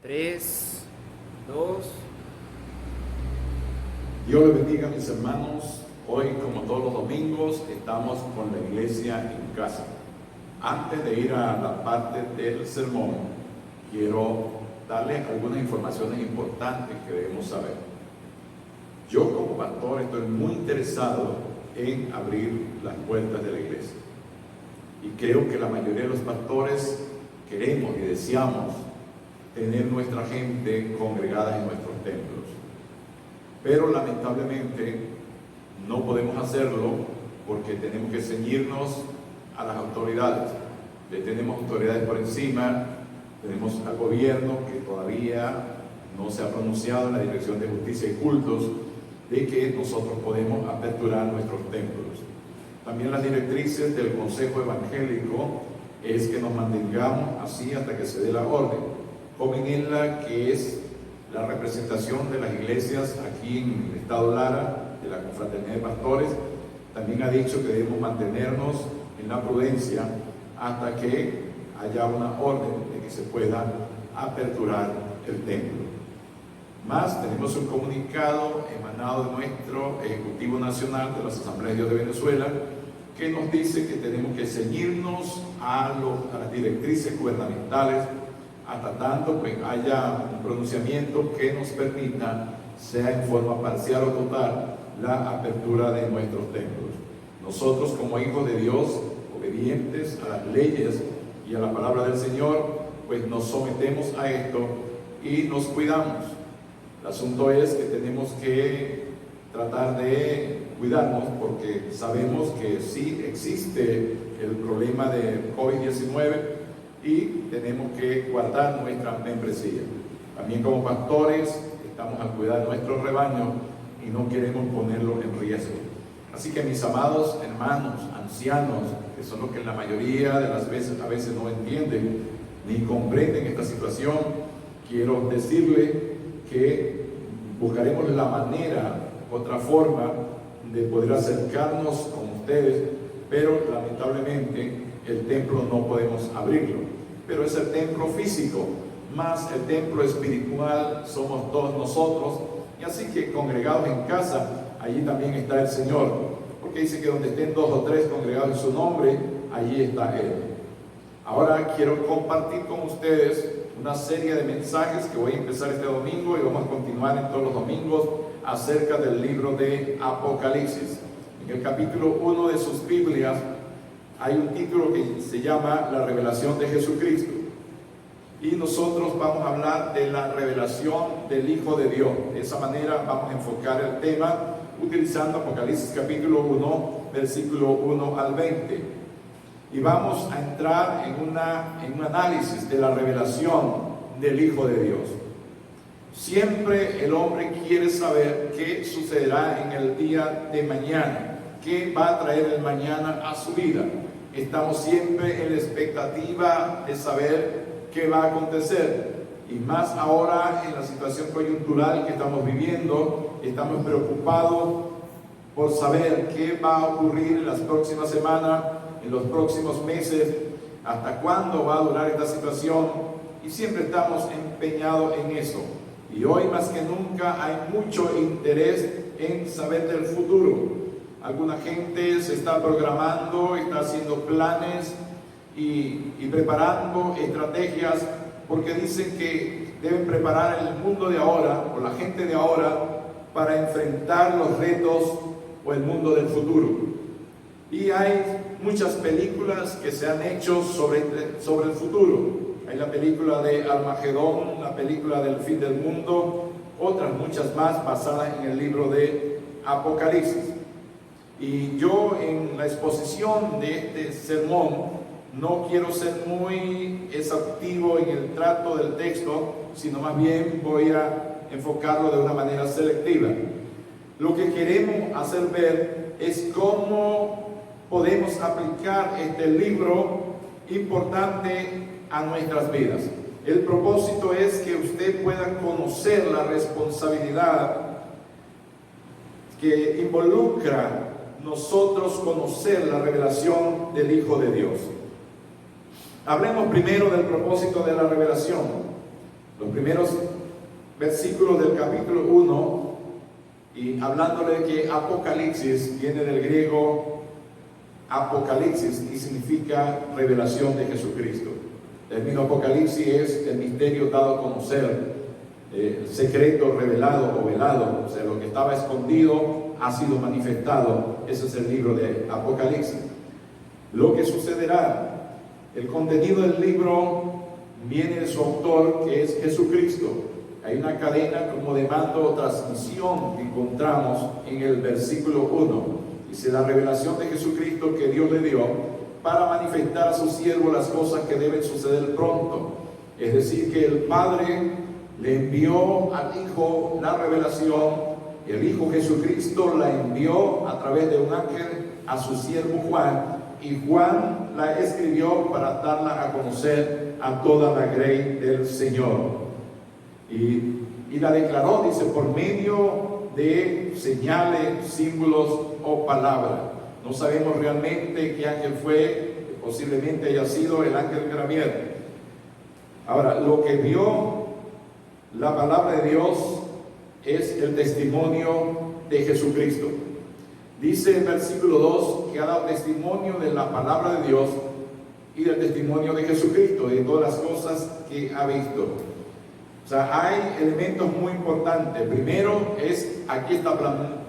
3, 2. Dios les bendiga, mis hermanos. Hoy, como todos los domingos, estamos con la iglesia en casa. Antes de ir a la parte del sermón, quiero darles algunas informaciones importantes que debemos saber. Yo, como pastor, estoy muy interesado en abrir las puertas de la iglesia. Y creo que la mayoría de los pastores queremos y deseamos tener nuestra gente congregada en nuestros templos. Pero lamentablemente no podemos hacerlo porque tenemos que ceñirnos a las autoridades. Le tenemos autoridades por encima, tenemos al gobierno que todavía no se ha pronunciado en la Dirección de Justicia y Cultos de que nosotros podemos aperturar nuestros templos. También las directrices del Consejo Evangélico es que nos mantengamos así hasta que se dé la orden. Cominella, que es la representación de las iglesias aquí en el estado Lara, de la Confraternidad de Pastores, también ha dicho que debemos mantenernos en la prudencia hasta que haya una orden de que se pueda aperturar el templo. Más, tenemos un comunicado emanado de nuestro Ejecutivo Nacional de las Asambleas de Dios de Venezuela que nos dice que tenemos que ceñirnos a las directrices gubernamentales hasta tanto pues haya un pronunciamiento que nos permita, sea en forma parcial o total, la apertura de nuestros templos. Nosotros, como hijos de Dios, obedientes a las leyes y a la palabra del Señor, pues nos sometemos a esto y nos cuidamos. El asunto es que tenemos que tratar de cuidarnos porque sabemos que sí existe el problema de COVID-19 y tenemos que guardar nuestra membresía. También como pastores estamos al cuidar de nuestro rebaño y no queremos ponerlo en riesgo. Así que mis amados hermanos, ancianos, que son los que la mayoría de las veces a veces no entienden ni comprenden esta situación, quiero decirle que buscaremos la manera, otra forma de poder acercarnos con ustedes, pero lamentablemente el templo no podemos abrirlo. Pero es el templo físico, más el templo espiritual somos todos nosotros, y así que congregados en casa, allí también está el Señor, porque dice que donde estén 2 o 3 congregados en su nombre, allí está Él. Ahora quiero compartir con ustedes una serie de mensajes que voy a empezar este domingo y vamos a continuar en todos los domingos acerca del libro de Apocalipsis. En el capítulo 1 de sus Biblias hay un título que se llama La revelación de Jesucristo. Y nosotros vamos a hablar de la revelación del Hijo de Dios. De esa manera vamos a enfocar el tema utilizando Apocalipsis capítulo 1, versículo 1 al 20. Y vamos a entrar en un análisis de la revelación del Hijo de Dios. Siempre el hombre quiere saber qué sucederá en el día de mañana, qué va a traer el mañana a su vida. Estamos siempre en la expectativa de saber qué va a acontecer. Y más ahora en la situación coyuntural que estamos viviendo, estamos preocupados por saber qué va a ocurrir en las próximas semanas, en los próximos meses, hasta cuándo va a durar esta situación. Y siempre estamos empeñados en eso. Y hoy más que nunca hay mucho interés en saber del futuro. Alguna gente se está programando, está haciendo planes y preparando estrategias porque dicen que deben preparar el mundo de ahora o la gente de ahora para enfrentar los retos o el mundo del futuro. Y hay muchas películas que se han hecho sobre el futuro. Hay la película de Armagedón, la película del fin del mundo, otras muchas más basadas en el libro de Apocalipsis. Y yo en la exposición de este sermón no quiero ser muy exhaustivo en el trato del texto, sino más bien voy a enfocarlo de una manera selectiva. Lo que queremos hacer ver es cómo podemos aplicar este libro importante a nuestras vidas. El propósito es que usted pueda conocer la responsabilidad que involucra nosotros conocer la revelación del Hijo de Dios. Hablemos primero del propósito de la revelación. Lo primero primeros versículos del capítulo 1, y hablándole que Apocalipsis viene del griego Apocalipsis y significa revelación de Jesucristo. El mismo Apocalipsis es el misterio dado a conocer, secreto revelado o velado, o sea, lo que estaba escondido ha sido manifestado. Ese es el libro de Apocalipsis. Lo que sucederá, el contenido del libro viene de su autor, que es Jesucristo. Hay una cadena como de mando o transmisión que encontramos en el versículo 1. Dice: la revelación de Jesucristo que Dios le dio para manifestar a su siervo las cosas que deben suceder pronto. Es decir, que el Padre le envió al Hijo la revelación, y el Hijo Jesucristo la envió a través de un ángel a su siervo Juan, y Juan la escribió para darla a conocer a toda la grey del Señor. Y la declaró, dice, por medio de señales, símbolos o palabras. No sabemos realmente qué ángel fue, posiblemente haya sido el ángel Gabriel. Ahora, lo que vio la palabra de Dios es el testimonio de Jesucristo. Dice el versículo 2 que ha dado testimonio de la palabra de Dios y del testimonio de Jesucristo, de todas las cosas que ha visto. O sea, hay elementos muy importantes. Primero es, aquí está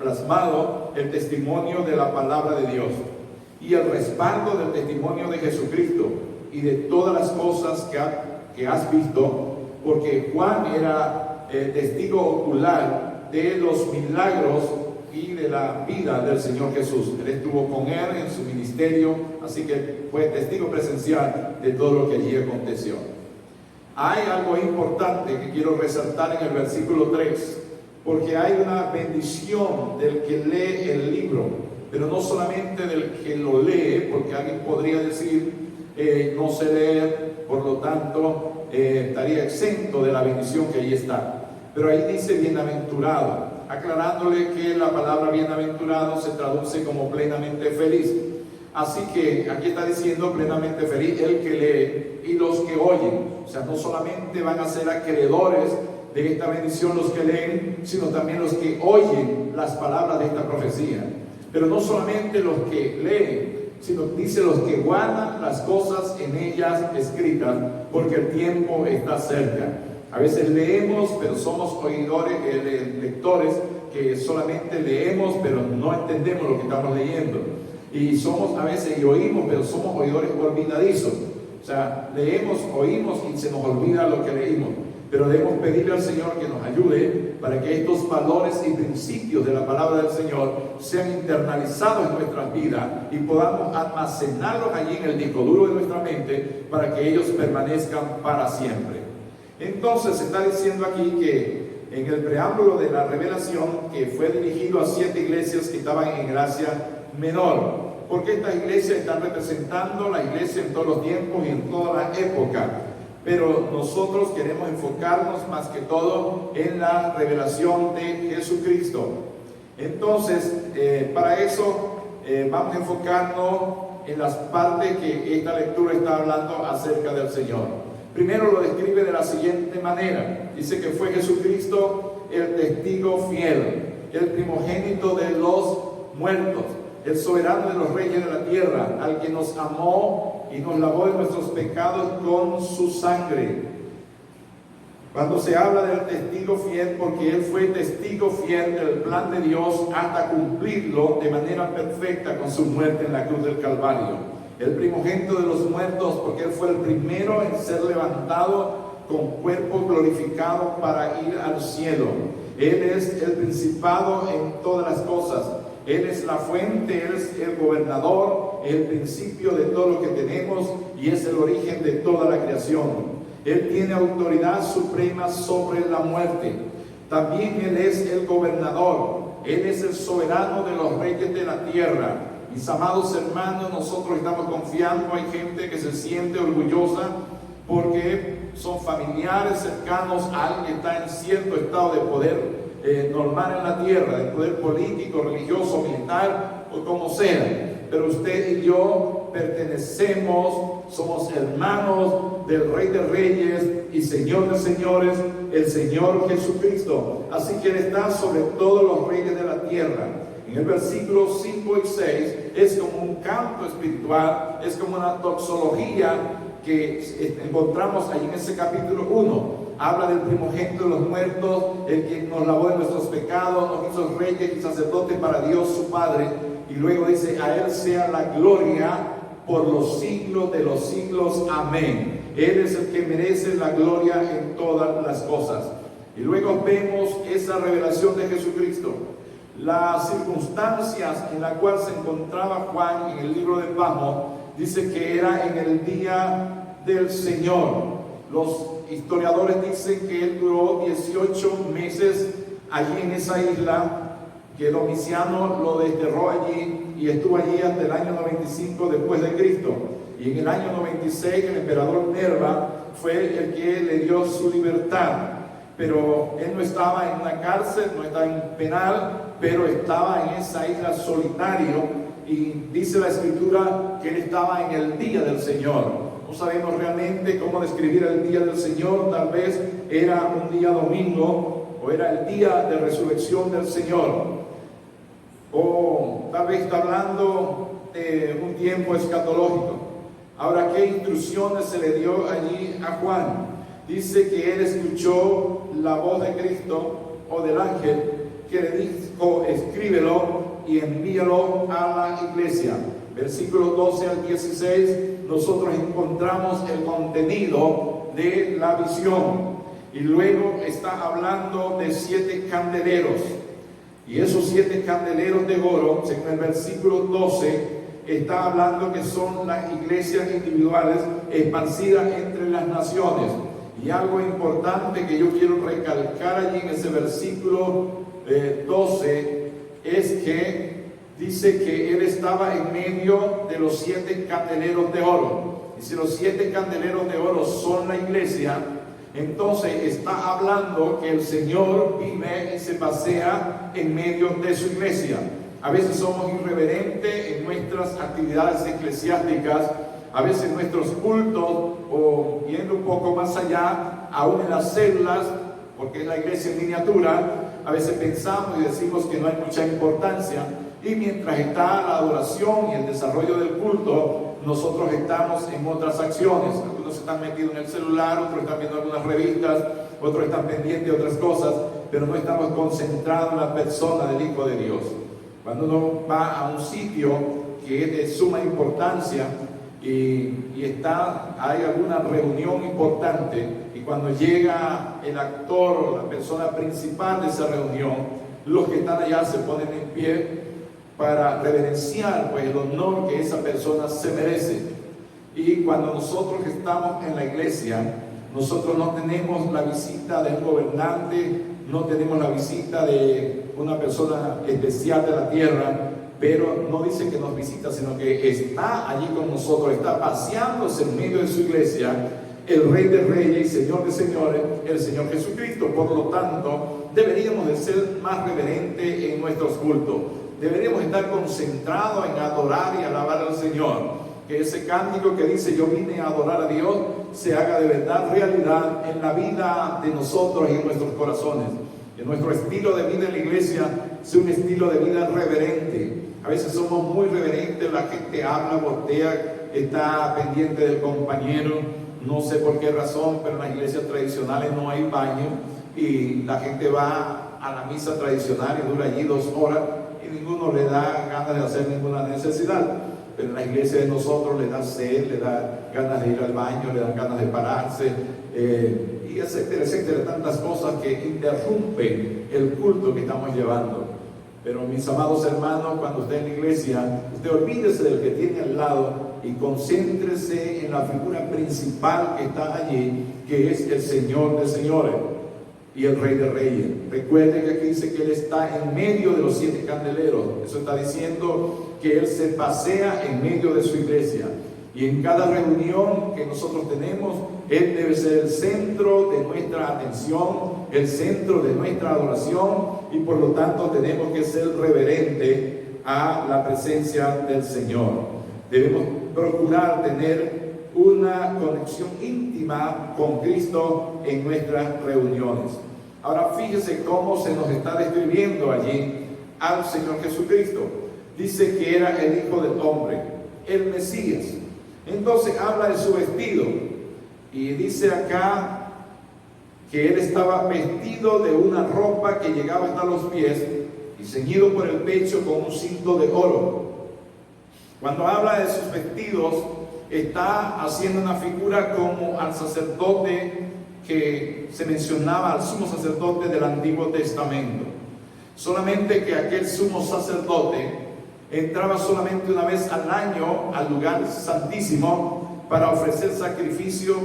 plasmado el testimonio de la palabra de Dios y el respaldo del testimonio de Jesucristo y de todas las cosas que has visto, porque Juan era testigo ocular de los milagros y de la vida del Señor Jesús. Él estuvo con él en su ministerio, así que fue testigo presencial de todo lo que allí aconteció. Hay algo importante que quiero resaltar en el versículo 3, porque hay una bendición del que lee el libro, pero no solamente del que lo lee, porque alguien podría decir, no sé leer, por lo tanto estaría exento de la bendición que ahí está. Pero ahí dice bienaventurado, aclarándole que la palabra bienaventurado se traduce como plenamente feliz. Así que aquí está diciendo plenamente feliz el que lee y los que oyen. O sea, no solamente van a ser acreedores de esta bendición los que leen, sino también los que oyen las palabras de esta profecía. Pero no solamente los que leen, sino dice los que guardan las cosas en ellas escritas, porque el tiempo está cerca. A veces leemos, pero somos oidores, lectores que solamente leemos, pero no entendemos lo que estamos leyendo. Y somos a veces, y oímos, pero somos oidores olvidadizos. O sea, leemos, oímos y se nos olvida lo que leímos. Pero debemos pedirle al Señor que nos ayude para que estos valores y principios de la palabra del Señor sean internalizados en nuestras vidas y podamos almacenarlos allí en el disco duro de nuestra mente para que ellos permanezcan para siempre. Entonces se está diciendo aquí que en el preámbulo de la revelación, que fue dirigido a 7 iglesias que estaban en Asia Menor, porque estas iglesias están representando la iglesia en todos los tiempos y en toda la época. Pero nosotros queremos enfocarnos más que todo en la revelación de Jesucristo. Entonces, para eso vamos a enfocarnos en las partes que esta lectura está hablando acerca del Señor. Primero lo describe de la siguiente manera. Dice que fue Jesucristo el testigo fiel, el primogénito de los muertos, el soberano de los reyes de la tierra, al que nos amó y nos lavó de nuestros pecados con su sangre. Cuando se habla del testigo fiel, porque él fue testigo fiel del plan de Dios hasta cumplirlo de manera perfecta con su muerte en la cruz del Calvario. El primogénito de los muertos, porque él fue el primero en ser levantado con cuerpo glorificado para ir al cielo. Él es el principado en todas las cosas. Él es la fuente, Él es el gobernador, el principio de todo lo que tenemos y es el origen de toda la creación. Él tiene autoridad suprema sobre la muerte. También Él es el gobernador, Él es el soberano de los reyes de la tierra. Mis amados hermanos, nosotros estamos confiando, hay gente que se siente orgullosa porque son familiares cercanos a alguien que está en cierto estado de poder normal en la tierra, de poder político, religioso, militar o como sea. Pero usted y yo pertenecemos, somos hermanos del Rey de Reyes y Señor de Señores, el Señor Jesucristo. Así que Él está sobre todos los reyes de la tierra. En el versículo 5 y 6 es como un canto espiritual, es como una doxología que encontramos ahí en ese capítulo 1. Habla del primogénito de los muertos, el que nos lavó de nuestros pecados, nos hizo reyes y sacerdotes para Dios su Padre. Y luego dice, a Él sea la gloria por los siglos de los siglos. Amén. Él es el que merece la gloria en todas las cosas. Y luego vemos esa revelación de Jesucristo. Las circunstancias en las cuales se encontraba Juan en el libro de Patmos, dice que era en el día del Señor. Los historiadores dicen que él duró 18 meses allí en esa isla, que Domiciano lo desterró allí y estuvo allí hasta el año 95 después de Cristo. Y en el año 96 el emperador Nerva fue el que le dio su libertad. Pero él no estaba en una cárcel, no estaba en un penal, pero estaba en esa isla solitario. Y dice la Escritura que él estaba en el día del Señor. No sabemos realmente cómo describir el día del Señor. Tal vez era un día domingo o era el día de resurrección del Señor. O tal vez está hablando de un tiempo escatológico. Ahora, ¿qué instrucciones se le dio allí a Juan? Dice que él escuchó la voz de Cristo o del ángel que le dijo, escríbelo y envíalo a la iglesia. Versículos 12 al 16, nosotros encontramos el contenido de la visión. Y luego está hablando de 7 candeleros. Y esos 7 candeleros de oro, según el versículo 12, está hablando que son las iglesias individuales esparcidas entre las naciones. Y algo importante que yo quiero recalcar allí en ese versículo 12 es que dice que él estaba en medio de los 7 candeleros de oro. Y si los 7 candeleros de oro son la iglesia, entonces está hablando que el Señor vive y se pasea en medio de su iglesia. A veces somos irreverentes en nuestras actividades eclesiásticas, a veces nuestros cultos, o yendo un poco más allá, aún en las células, porque es la iglesia en miniatura, a veces pensamos y decimos que no hay mucha importancia, y mientras está la adoración y el desarrollo del culto, nosotros estamos en otras acciones. Algunos están metidos en el celular, otros están viendo algunas revistas, otros están pendientes de otras cosas, pero no estamos concentrados en la persona del Hijo de Dios. Cuando uno va a un sitio que es de suma importancia y hay alguna reunión importante, y cuando llega el actor o la persona principal de esa reunión, los que están allá se ponen en pie para reverenciar pues el honor que esa persona se merece. Y cuando nosotros estamos en la iglesia, nosotros no tenemos la visita de un gobernante, no tenemos la visita de una persona especial de la tierra, pero no dice que nos visita, sino que está allí con nosotros, está paseándose en medio de su iglesia, el Rey de Reyes y Señor de Señores, el Señor Jesucristo. Por lo tanto, deberíamos de ser más reverentes en nuestros cultos. Deberíamos estar concentrados en adorar y alabar al Señor. Que ese cántico que dice yo vine a adorar a Dios se haga de verdad realidad en la vida de nosotros y en nuestros corazones. Que nuestro estilo de vida en la iglesia sea un estilo de vida reverente. A veces somos muy reverentes, la gente habla, voltea, está pendiente del compañero. No sé por qué razón, pero en las iglesias tradicionales no hay baño y la gente va a la misa tradicional y dura allí 2 horas y ninguno le da ganas de hacer ninguna necesidad. Pero en la iglesia de nosotros le da sed, le da ganas de ir al baño, le dan ganas de pararse, y etcétera, etcétera, tantas cosas que interrumpen el culto que estamos llevando. Pero mis amados hermanos, cuando esté en la iglesia, usted olvídese del que tiene al lado y concéntrese en la figura principal que está allí, que es el Señor de Señores y el Rey de Reyes. Recuerde que aquí dice que Él está en medio de los 7 candeleros. Eso está diciendo que Él se pasea en medio de su iglesia. Y en cada reunión que nosotros tenemos, Él debe ser el centro de nuestra atención, el centro de nuestra adoración, y por lo tanto tenemos que ser reverentes a la presencia del Señor. Debemos procurar tener una conexión íntima con Cristo en nuestras reuniones. Ahora fíjese cómo se nos está describiendo allí al Señor Jesucristo. Dice que era el Hijo del Hombre, el Mesías. Entonces habla de su vestido y dice acá que él estaba vestido de una ropa que llegaba hasta los pies y ceñido por el pecho con un cinto de oro. Cuando habla de sus vestidos, está haciendo una figura como al sacerdote que se mencionaba, al sumo sacerdote del Antiguo Testamento. Solamente que aquel sumo sacerdote entraba solamente una vez al año al lugar santísimo para ofrecer sacrificio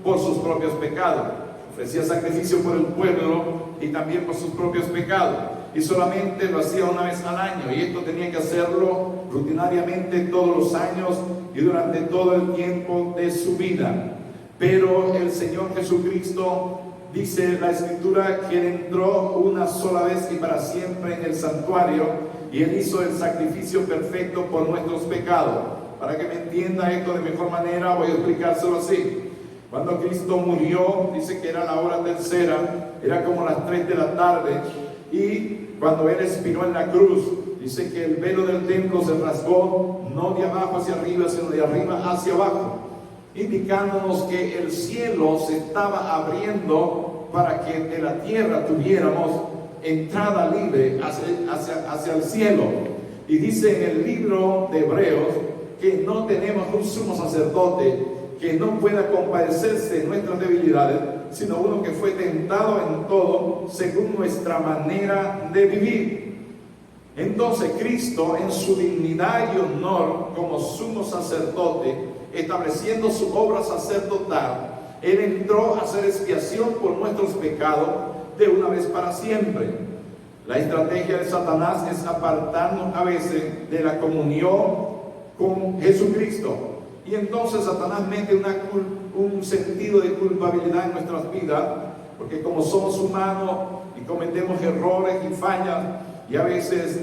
por sus propios pecados. Ofrecía sacrificio por el pueblo y también por sus propios pecados. Y solamente lo hacía una vez al año. Y esto tenía que hacerlo rutinariamente todos los años y durante todo el tiempo de su vida. Pero el Señor Jesucristo, dice la Escritura, que Él entró una sola vez y para siempre en el santuario. Y Él hizo el sacrificio perfecto por nuestros pecados. Para que me entienda esto de mejor manera, voy a explicárselo así. Cuando Cristo murió, dice que era la hora tercera, era como las 3 de la tarde, y cuando Él expiró en la cruz, dice que el velo del templo se rasgó, no de abajo hacia arriba, sino de arriba hacia abajo, indicándonos que el cielo se estaba abriendo para que de la tierra tuviéramos entrada libre hacia el cielo. Y dice en el libro de Hebreos que no tenemos un sumo sacerdote que no pueda compadecerse de nuestras debilidades, sino uno que fue tentado en todo según nuestra manera de vivir. Entonces Cristo, en su dignidad y honor como sumo sacerdote, estableciendo su obra sacerdotal, Él entró a hacer expiación por nuestros pecados de una vez para siempre. La estrategia de Satanás es apartarnos a veces de la comunión con Jesucristo. Y entonces Satanás mete un sentido de culpabilidad en nuestras vidas, porque como somos humanos y cometemos errores y fallas, y a veces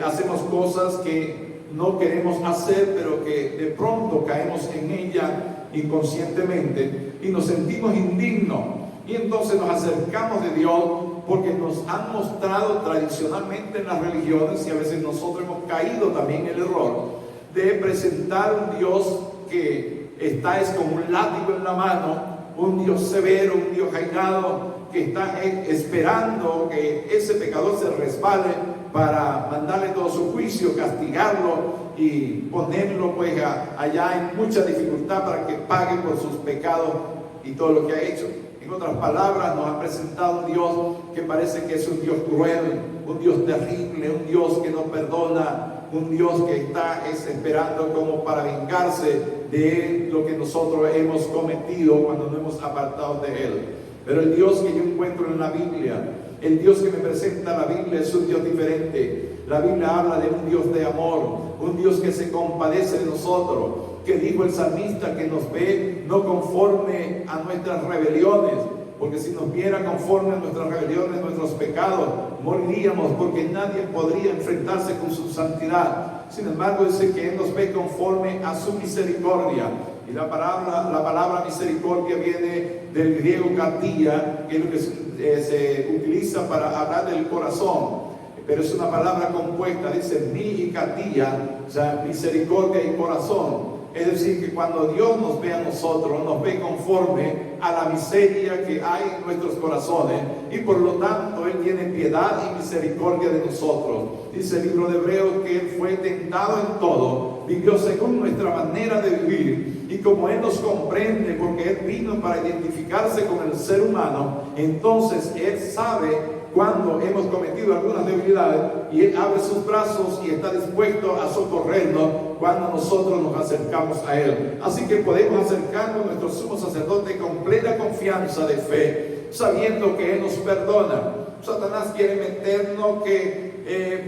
hacemos cosas que no queremos hacer, pero que de pronto caemos en ella inconscientemente y nos sentimos indignos. Y entonces nos acercamos de Dios porque nos han mostrado tradicionalmente en las religiones, y a veces nosotros hemos caído también en el error de presentar un Dios que está con un látigo en la mano, un Dios severo, un Dios airado, que está esperando que ese pecador se resbale para mandarle todo su juicio, castigarlo y ponerlo pues allá en mucha dificultad para que pague por sus pecados y todo lo que ha hecho. En otras palabras, nos ha presentado un Dios que parece que es un Dios cruel, un Dios terrible, un Dios que no perdona, un Dios que está esperando como para vengarse de lo que nosotros hemos cometido cuando nos hemos apartado de Él. Pero el Dios que yo encuentro en la Biblia, el Dios que me presenta la Biblia, es un Dios diferente. La Biblia habla de un Dios de amor, un Dios que se compadece de nosotros, que dijo el salmista que nos ve no conforme a nuestras rebeliones, porque si nos viera conforme a nuestras rebeliones, nuestros pecados, moriríamos, porque nadie podría enfrentarse con su santidad. Sin embargo, dice que Él nos ve conforme a su misericordia. Y la palabra misericordia viene del griego katía, que es lo que se utiliza para hablar del corazón. Pero es una palabra compuesta, dice mi y katía, o sea, misericordia y corazón. Es decir, que cuando Dios nos ve a nosotros, nos ve conforme a la miseria que hay en nuestros corazones, y por lo tanto Él tiene piedad y misericordia de nosotros. Dice el libro de Hebreos que Él fue tentado en todo, vivió según nuestra manera de vivir, y como Él nos comprende, porque Él vino para identificarse con el ser humano, entonces Él sabe cuando hemos cometido algunas debilidades, y Él abre sus brazos y está dispuesto a socorrernos cuando nosotros nos acercamos a Él. Así que podemos acercarnos a nuestro sumo sacerdote con plena confianza de fe, sabiendo que Él nos perdona. Satanás quiere meternos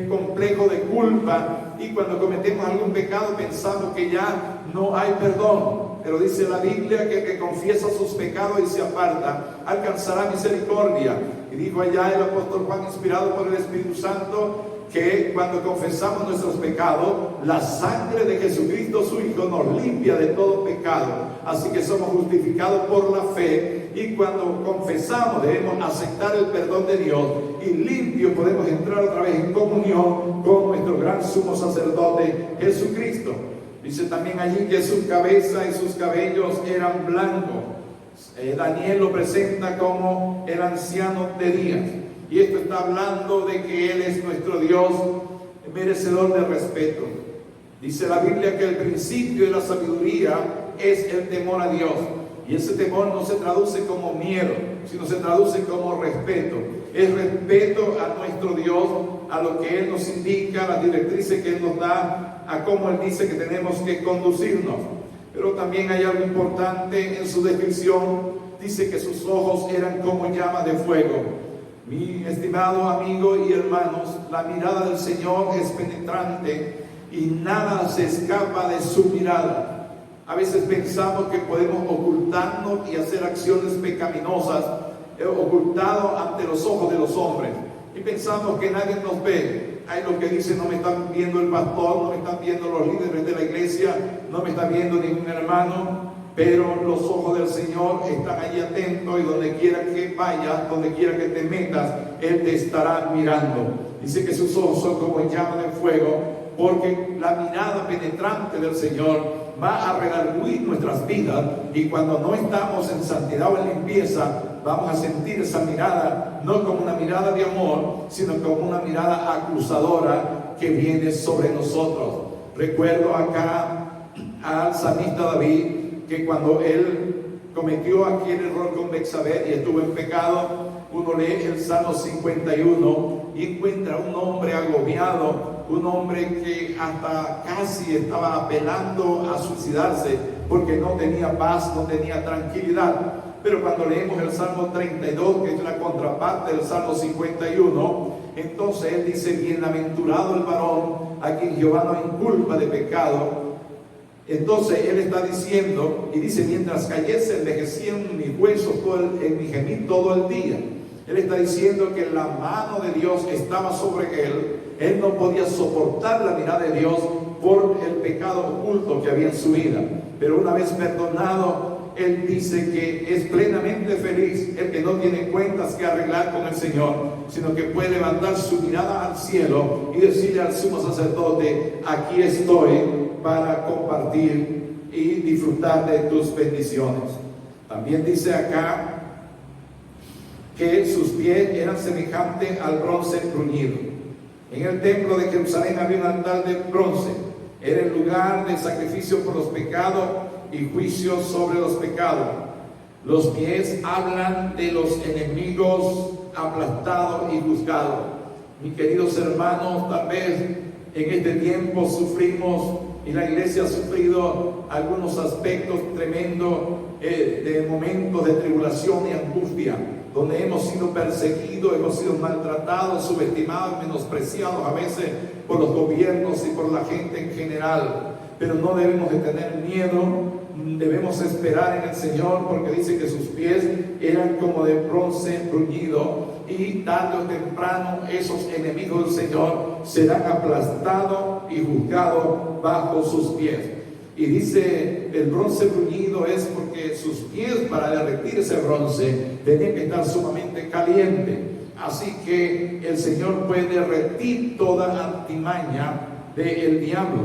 complejo de culpa, y cuando cometemos algún pecado pensamos que ya no hay perdón. Pero dice la Biblia que el que confiesa sus pecados y se aparta alcanzará misericordia. Y dijo allá el apóstol Juan, inspirado por el Espíritu Santo, que cuando confesamos nuestros pecados, la sangre de Jesucristo su Hijo nos limpia de todo pecado. Así que somos justificados por la fe, y cuando confesamos debemos aceptar el perdón de Dios, y limpio podemos entrar otra vez en comunión con nuestro gran sumo sacerdote Jesucristo. Dice también allí que su cabeza y sus cabellos eran blancos. Daniel lo presenta como el anciano de días. Y esto está hablando de que Él es nuestro Dios, merecedor de respeto. Dice la Biblia que el principio de la sabiduría es el temor a Dios. Y ese temor no se traduce como miedo, sino se traduce como respeto. Es respeto a nuestro Dios, a lo que Él nos indica, las directrices que Él nos da, a cómo Él dice que tenemos que conducirnos. Pero también hay algo importante en su descripción. Dice que sus ojos eran como llamas de fuego. Mi estimado amigo y hermanos, la mirada del Señor es penetrante y nada se escapa de su mirada. A veces pensamos que podemos ocultarnos y hacer acciones pecaminosas, ocultado ante los ojos de los hombres. Y pensamos que nadie nos ve. Hay los que dicen: no me están viendo el pastor, no me están viendo los líderes de la iglesia, no me está viendo ningún hermano. Pero los ojos del Señor están ahí atentos, y donde quiera que vayas, donde quiera que te metas, Él te estará mirando. Dice que sus ojos son como llamas de fuego, porque la mirada penetrante del Señor va a redarguir nuestras vidas, y cuando no estamos en santidad o en limpieza, vamos a sentir esa mirada, no como una mirada de amor, sino como una mirada acusadora que viene sobre nosotros. Recuerdo acá al salmista David, que cuando él cometió aquel error con Betsabé y estuvo en pecado, uno lee el Salmo 51 y encuentra un hombre agobiado, un hombre que hasta casi estaba apelando a suicidarse porque no tenía paz, no tenía tranquilidad. Pero cuando leemos el Salmo 32, que es la contraparte del Salmo 51, entonces él dice: bienaventurado el varón a quien Jehová no inculpa de pecado. Entonces él está diciendo, y dice: mientras cayese envejecían mis huesos en mi gemir todo el día. Él está diciendo que la mano de Dios estaba sobre él. Él no podía soportar la mirada de Dios por el pecado oculto que había en su vida. Pero una vez perdonado, él dice que es plenamente feliz el que no tiene cuentas que arreglar con el Señor, sino que puede levantar su mirada al cielo y decirle al sumo sacerdote: aquí estoy para compartir y disfrutar de tus bendiciones. También dice acá que sus pies eran semejantes al bronce bruñido. En el templo de Jerusalén había un altar de bronce. Era el lugar de sacrificio por los pecados y juicio sobre los pecados. Los pies hablan de los enemigos aplastados y juzgados. Mis queridos hermanos, tal vez en este tiempo sufrimos, y la iglesia ha sufrido algunos aspectos tremendos de momentos de tribulación y angustia, donde hemos sido perseguidos, hemos sido maltratados, subestimados, menospreciados a veces por los gobiernos y por la gente en general. Pero no debemos de tener miedo, debemos esperar en el Señor, porque dice que sus pies eran como de bronce bruñido, y tarde o temprano esos enemigos del Señor serán aplastados y juzgados bajo sus pies. Y dice, el bronce bruñido es porque sus pies, para derretir ese bronce, tenían que estar sumamente calientes. Así que el Señor puede derretir toda artimaña del diablo,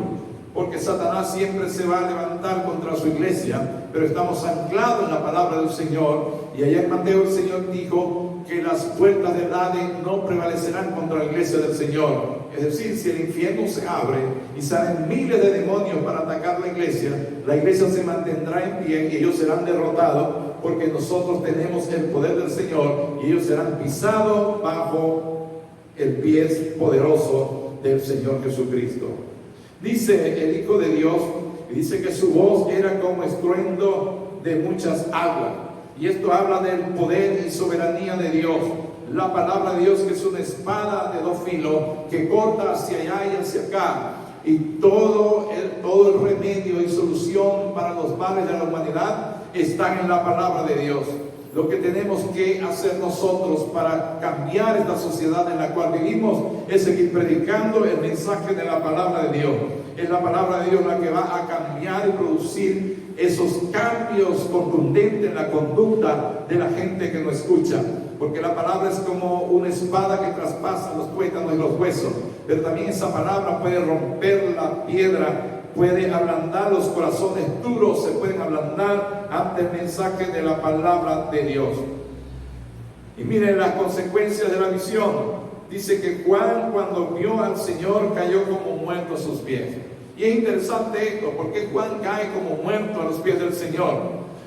porque Satanás siempre se va a levantar contra su iglesia, pero estamos anclados en la palabra del Señor. Y allá en Mateo el Señor dijo que las puertas del Hades no prevalecerán contra la iglesia del Señor. Es decir, si el infierno se abre y salen miles de demonios para atacar la iglesia se mantendrá en pie y ellos serán derrotados, porque nosotros tenemos el poder del Señor y ellos serán pisados bajo el pie poderoso del Señor Jesucristo. Dice el Hijo de Dios, y dice que su voz era como estruendo de muchas aguas. Y esto habla del poder y soberanía de Dios. La palabra de Dios, que es una espada de dos filos que corta hacia allá y hacia acá. Y todo el remedio y solución para los males de la humanidad están en la palabra de Dios. Lo que tenemos que hacer nosotros para cambiar esta sociedad en la cual vivimos es seguir predicando el mensaje de la palabra de Dios. Es la palabra de Dios la que va a cambiar y producir esos cambios contundentes en la conducta de la gente que nos escucha. Porque la palabra es como una espada que traspasa los tuétanos y los huesos. Pero también esa palabra puede romper la piedra, puede ablandar los corazones duros, se pueden ablandar ante el mensaje de la palabra de Dios. Y miren las consecuencias de la visión. Dice que Juan, cuando vio al Señor, cayó como muerto a sus pies. Y es interesante esto, porque Juan cae como muerto a los pies del Señor.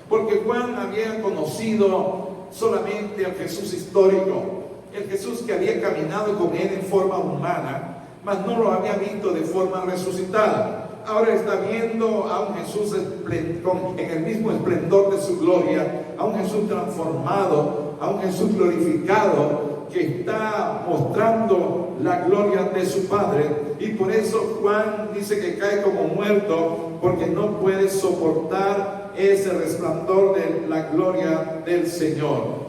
Porque Juan había conocido solamente al Jesús histórico, el Jesús que había caminado con él en forma humana, mas no lo había visto de forma resucitada. Ahora está viendo a un Jesús en el mismo esplendor de su gloria, a un Jesús transformado, a un Jesús glorificado, que está mostrando la gloria de su Padre. Y por eso Juan dice que cae como muerto, porque no puede soportar ese resplandor de la gloria del Señor.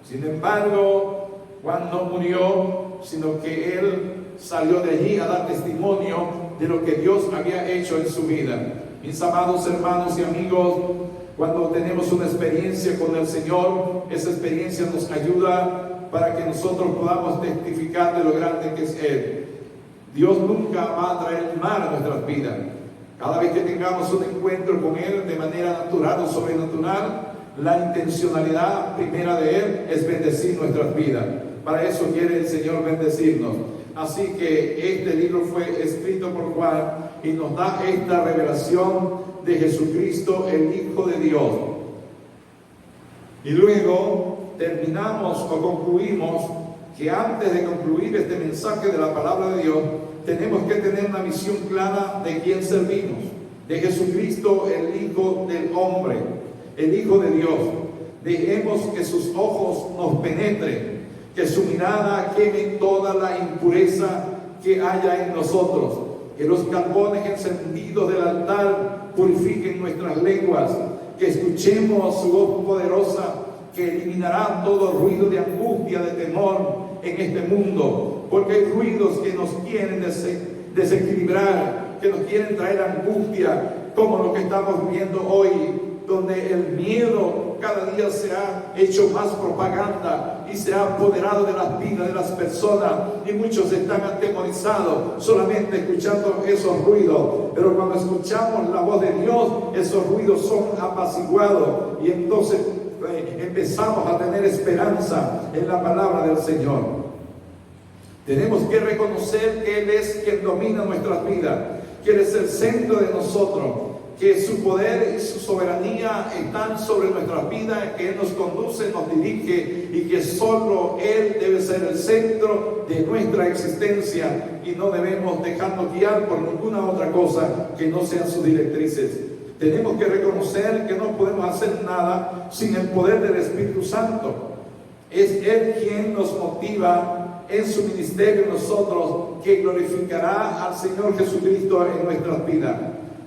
Sin embargo, Juan no murió, sino que él salió de allí a dar testimonio de lo que Dios había hecho en su vida. Mis amados hermanos y amigos, cuando tenemos una experiencia con el Señor, esa experiencia nos ayuda para que nosotros podamos testificar de lo grande que es Él. Dios nunca va a traer mal a nuestras vidas. Cada vez que tengamos un encuentro con Él de manera natural o sobrenatural, la intencionalidad primera de Él es bendecir nuestras vidas. Para eso quiere el Señor bendecirnos. Así que este libro fue escrito por Juan y nos da esta revelación de Jesucristo, el Hijo de Dios. Y luego terminamos o concluimos que antes de concluir este mensaje de la palabra de Dios, tenemos que tener una visión clara de quién servimos, de Jesucristo, el Hijo del hombre, el Hijo de Dios. Dejemos que sus ojos nos penetren, que su mirada queme toda la impureza que haya en nosotros, que los carbones encendidos del altar purifiquen nuestras lenguas, que escuchemos su voz poderosa que eliminará todo ruido de angustia, de temor en este mundo, porque hay ruidos que nos quieren desequilibrar, que nos quieren traer angustia, como lo que estamos viendo hoy, donde el miedo cada día se ha hecho más propaganda y se ha apoderado de las vidas de las personas, y muchos están atemorizados solamente escuchando esos ruidos. Pero cuando escuchamos la voz de Dios, esos ruidos son apaciguados y entonces empezamos a tener esperanza en la palabra del Señor. Tenemos que reconocer que Él es quien domina nuestras vidas, que Él es el centro de nosotros, que su poder y su soberanía están sobre nuestras vidas, que Él nos conduce, nos dirige, y que solo Él debe ser el centro de nuestra existencia, y no debemos dejarnos guiar por ninguna otra cosa que no sean sus directrices. Tenemos que reconocer que no podemos hacer nada sin el poder del Espíritu Santo. Es Él quien nos motiva en su ministerio en nosotros, que glorificará al Señor Jesucristo en nuestras vidas.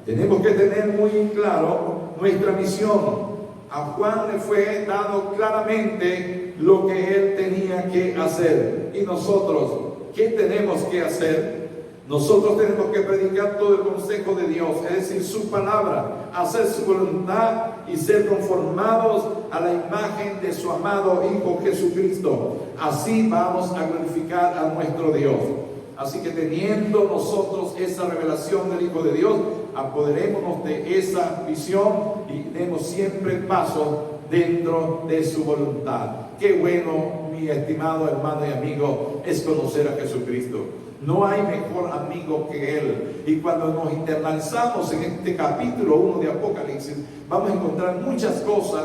Tenemos que tener muy claro nuestra misión. A Juan le fue dado claramente lo que él tenía que hacer. Y nosotros, ¿qué tenemos que hacer? Nosotros tenemos que predicar todo el consejo de Dios, es decir, su palabra, hacer su voluntad y ser conformados a la imagen de su amado Hijo Jesucristo. Así vamos a glorificar a nuestro Dios. Así que teniendo nosotros esa revelación del Hijo de Dios, apoderémonos de esa visión y demos siempre paso dentro de su voluntad. Qué bueno, mi estimado hermano y amigo, es conocer a Jesucristo. No hay mejor amigo que Él. Y cuando nos internalizamos en este capítulo 1 de Apocalipsis, vamos a encontrar muchas cosas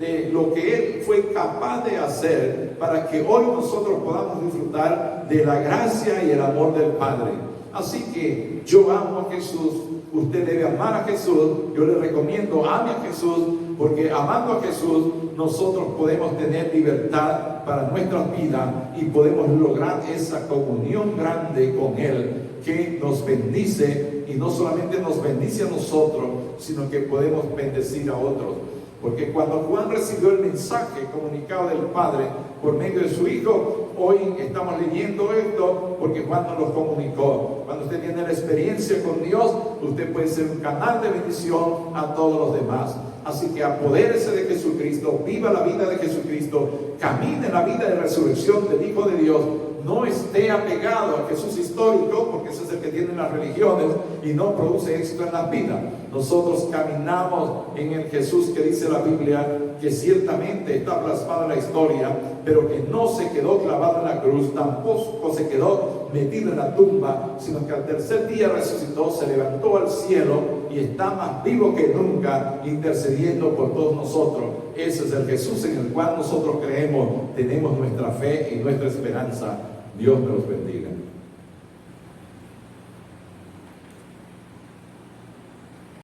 de lo que Él fue capaz de hacer para que hoy nosotros podamos disfrutar de la gracia y el amor del Padre. Así que yo amo a Jesús, usted debe amar a Jesús. Yo le recomiendo, ame a Jesús, porque amando a Jesús nosotros podemos tener libertad para nuestras vidas y podemos lograr esa comunión grande con Él, que nos bendice, y no solamente nos bendice a nosotros, sino que podemos bendecir a otros. Porque cuando Juan recibió el mensaje comunicado del Padre por medio de su Hijo, hoy estamos leyendo esto porque Juan nos lo comunicó. Cuando usted tiene la experiencia con Dios, usted puede ser un canal de bendición a todos los demás. Así que apodérese de Jesucristo, viva la vida de Jesucristo, camine en la vida de resurrección del Hijo de Dios. No esté apegado a Jesús histórico, porque ese es el que tienen las religiones y no produce éxito en la vida. Nosotros caminamos en el Jesús que dice la Biblia, que ciertamente está plasmada en la historia, pero que no se quedó clavado en la cruz, tampoco se quedó metido en la tumba, sino que al tercer día resucitó, se levantó al cielo y está más vivo que nunca, intercediendo por todos nosotros. Ese es el Jesús en el cual nosotros creemos, tenemos nuestra fe y nuestra esperanza. Dios me los bendiga.